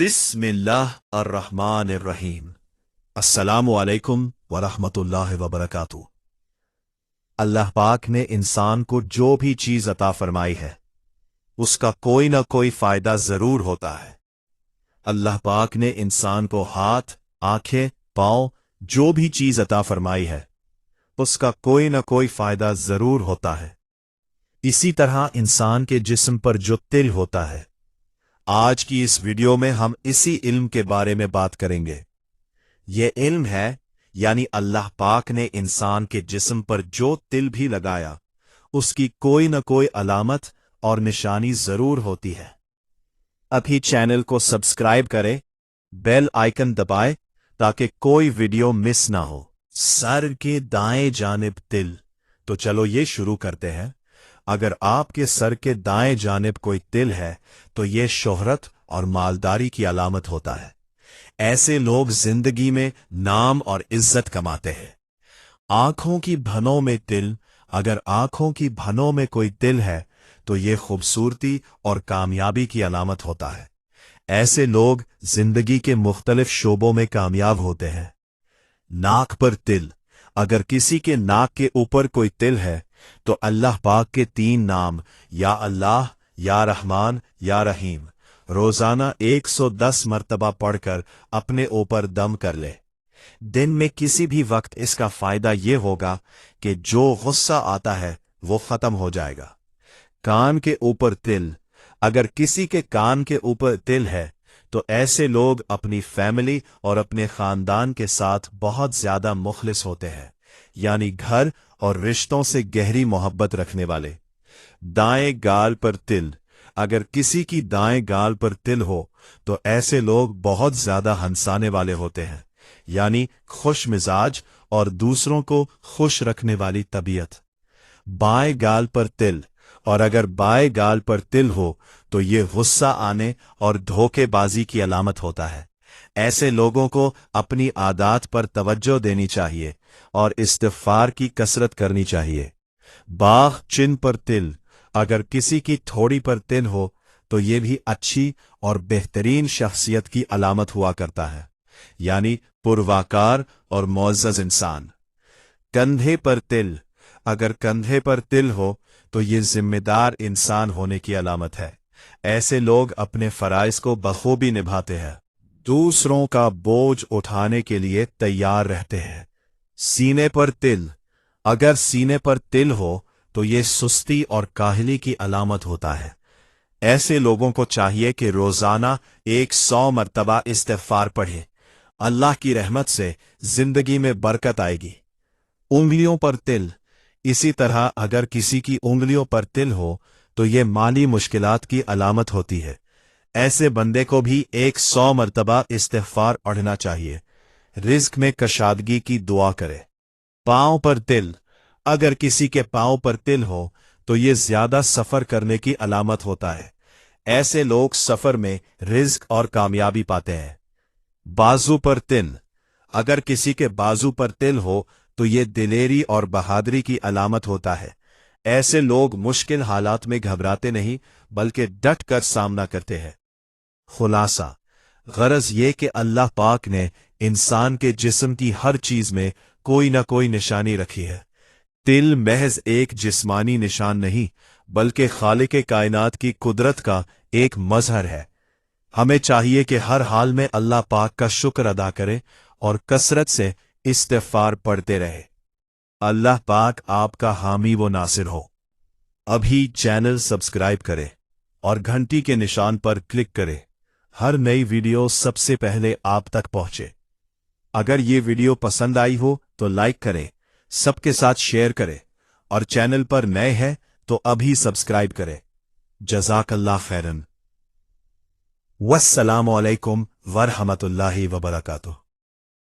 बिस्मिल्लाह अर्रहमान अर्रहीम। अस्सलामु अलैकुम वरहमतुल्लाहि वबरकातुहू। अल्लाह पाक ने इंसान को जो भी चीज अता फरमाई है उसका कोई ना कोई फायदा जरूर होता है। अल्लाह पाक ने इंसान को हाथ, आंखें, पांव, जो भी चीज अता फरमाई है उसका कोई ना कोई फायदा जरूर होता है। इसी तरह इंसान के जिस्म पर जो तिल होता है, आज की इस वीडियो में हम इसी इल्म के बारे में बात करेंगे। यह इल्म है यानी अल्लाह पाक ने इंसान के जिस्म पर जो तिल भी लगाया उसकी कोई न कोई अलामत और निशानी जरूर होती है। अभी चैनल को सब्सक्राइब करें, बेल आइकन दबाएं ताकि कोई वीडियो मिस ना हो। सर के दाएं जानिब तिल, तो चलो ये शुरू करते हैं। अगर आपके सर के दाएं जानिब कोई तिल है तो यह शोहरत और मालदारी की अलामत होता है। ऐसे लोग जिंदगी में नाम और इज्जत कमाते हैं। आंखों की भनों में तिल, अगर आंखों की भनों में कोई तिल है तो यह खूबसूरती और कामयाबी की अलामत होता है। ऐसे लोग जिंदगी के मुख्तलिफ शोबों में कामयाब होते हैं। नाक पर तिल, अगर किसी के नाक के ऊपर कोई तिल है तो अल्लाह पाक के 3 नाम या अल्लाह, या रहमान, या रहीम रोजाना 110 मर्तबा पढ़कर अपने ऊपर दम कर ले। दिन में किसी भी वक्त इसका फायदा यह होगा कि जो गुस्सा आता है वो खत्म हो जाएगा। कान के ऊपर तिल, अगर किसी के कान के ऊपर तिल है तो ऐसे लोग अपनी फैमिली और अपने खानदान के साथ बहुत ज्यादा मुखलिस होते हैं, यानी घर और रिश्तों से गहरी मोहब्बत रखने वाले। दाएं गाल पर तिल, अगर किसी की दाएं गाल पर तिल हो तो ऐसे लोग बहुत ज्यादा हंसाने वाले होते हैं, यानी खुश मिजाज और दूसरों को खुश रखने वाली तबीयत। बाएं गाल पर तिल, और अगर बाएं गाल पर तिल हो तो ये गुस्सा आने और धोखेबाजी की अलामत होता है। ऐसे लोगों को अपनी आदत पर तवज्जो देनी चाहिए और इस्तिग़फ़ार की कसरत करनी चाहिए। बाह चिन पर तिल, अगर किसी की थोड़ी पर तिल हो तो ये भी अच्छी और बेहतरीन शख्सियत की अलामत हुआ करता है, यानी पुरवाकार और मुअज़्ज़ज़ इंसान। कंधे पर तिल, अगर कंधे पर तिल हो तो ये जिम्मेदार इंसान होने की अलामत है। ऐसे लोग अपने फराइज को बखूबी निभाते हैं, दूसरों का बोझ उठाने के लिए तैयार रहते हैं। सीने पर तिल, अगर सीने पर तिल हो तो ये सुस्ती और काहली की अलामत होता है। ऐसे लोगों को चाहिए कि रोजाना 100 मर्तबा इस्तिग़फ़ार पढ़े। अल्लाह की रहमत से जिंदगी में बरकत आएगी। उंगलियों पर तिल, इसी तरह अगर किसी की उंगलियों पर तिल हो तो ये माली मुश्किलात की अलामत होती है। ऐसे बंदे को भी 100 मर्तबा इस्तिग़फ़ार पढ़ना चाहिए। रिज़्क़ में कशादगी की दुआ करे। पांव पर तिल, अगर किसी के पांव पर तिल हो तो ये ज्यादा सफर करने की अलामत होता है। ऐसे लोग सफर में रिज़्क़ और कामयाबी पाते हैं। बाजू पर तिल, अगर किसी के बाजू पर तिल हो तो ये दिलेरी और बहादुरी की अलामत होता है। ऐसे लोग मुश्किल हालात में घबराते नहीं बल्कि डट कर सामना करते हैं। खुलासा, गरज ये कि अल्लाह पाक ने इंसान के जिस्म की हर चीज में कोई ना कोई निशानी रखी है। तिल महज एक जिस्मानी निशान नहीं बल्कि खालिक कायनात की कुदरत का एक मजहर है। हमें चाहिए कि हर हाल में अल्लाह पाक का शुक्र अदा करें और कसरत से इस्तिग़फ़ार पढ़ते रहे। अल्लाह पाक आपका हामी व नासिर हो। अभी चैनल सब्सक्राइब करें और घंटी के निशान पर क्लिक करें, हर नई वीडियो सबसे पहले आप तक पहुंचे। अगर ये वीडियो पसंद आई हो तो लाइक करें, सबके साथ शेयर करें और चैनल पर नए हैं तो अभी सब्सक्राइब करें। जज़ाकल्लाह खैरन। वस्सलामु अलैकुम वरहमतुल्लाहि वबरकातुहू।